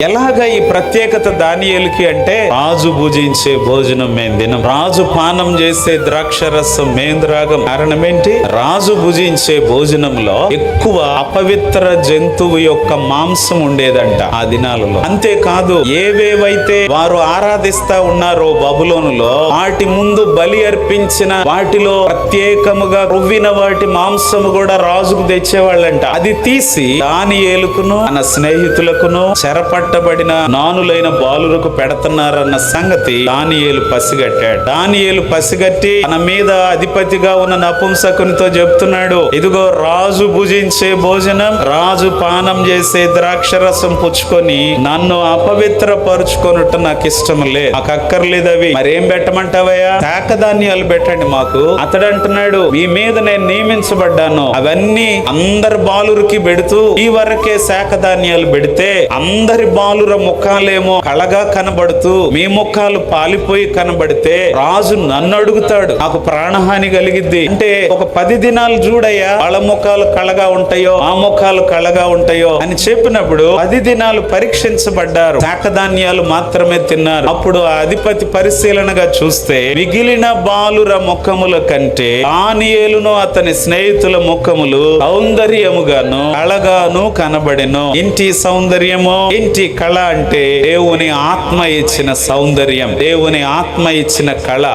ఎలాగ ఈ ప్రత్యేకత దానియేలుకి అంటే రాజు భుజించే భోజనం మేం తినం, రాజు పానం చేసే ద్రాక్షరసం మేం త్రాగం. కారణం ఏంటి? రాజు భుజించే భోజనంలో ఎక్కువ అపవిత్ర జంతువు యొక్క మాంసం ఉండేదంట ఆ దినాలలో. అంతేకాదు, ఏవేవైతే వారు ఆరాధిస్తా ఉన్నారో బబులోనులో, వాటి ముందు బలి అర్పించిన వాటిలో ప్రత్యేకముగా రువ్విన వాటి మాంసము కూడా రాజుకు తెచ్చేవాళ్ళంట. అది తీసి దానియేలుకును తన స్నేహితులకును చెరపట్టబడిన నానులైన బాలురకు పెడుతున్నారన్న సంగతి దానియేలు పసిగట్టాడు. దానియేలు పసిగట్టి తన మీద అధిపతిగా ఉన్న నపుంసకునితో చెప్తున్నాడు, ఇదిగో రాజు భుజించే భోజనం, రాజు పానం చేసే ద్రాక్షరసం పుచ్చుకొని నన్ను అపవిత్ర పరుచుకొనుట నాకు ఇష్టం లేదు, నాకు అక్కర్లేదు. అవి మరేం పెట్టమంటావయ్యా? శాఖధాన్యాలు పెట్టండి మాకు. అతడు అంటున్నాడు, మీ మీద నేను నియమించబడ్డాను, అవన్నీ అందరి బాలురికి పెడుతూ ఈ వరకే శాఖధాన్యాలు పెడితే అందరి బాలుర ముఖాలేమో కళగా కనబడుతూ మీ ముఖాలు పాలిపోయి కనబడితే రాజు నన్ను అడుగుతాడు, నాకు ప్రాణహాని కలిగిద్ది. అంటే ఒక 10 దినాలు చూడయ్యా, వాళ్ళ ముఖాలు కళగా ఉంటాయో ఆ ముఖాలు కళగా ఉంటాయో అని చెప్పినప్పుడు 10 దినాలు పరీక్షించబడ్డారు, శాఖధాన్యాలు మాత్రమే తిన్నారు. అప్పుడు ఆ అధిపతి పరిశీలనగా చూస్తే మిగిలిన బాలుర ముఖముల కంటే దానియేలును అతని స్నేహితుల ముఖములు సౌందర్యముగాను కళగాను కనబడెను. ఇంటి సౌందర్యము, ఇంటి కళ అంటే దేవుని ఆత్మ ఇచ్చిన సౌందర్యం, దేవుని ఆత్మ ఇచ్చిన కళ.